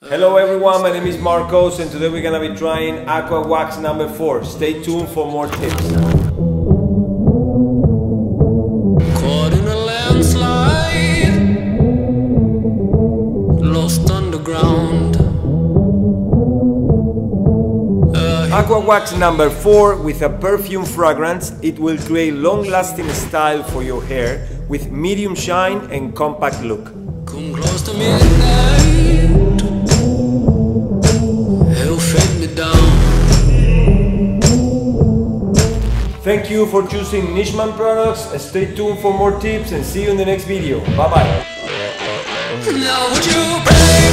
Hello everyone, my name is Marcos and today we're gonna be trying Aqua Wax number 4. Stay tuned for more tips. Caught in a landslide, lost underground. Aqua Wax number 4 with a perfume fragrance. It will create long-lasting style for your hair with medium shine and compact look. Come close to midnight, hell fed me down. Thank you for choosing Nishman products. Stay tuned for more tips and see you in the next video. Bye bye. Now would you pray?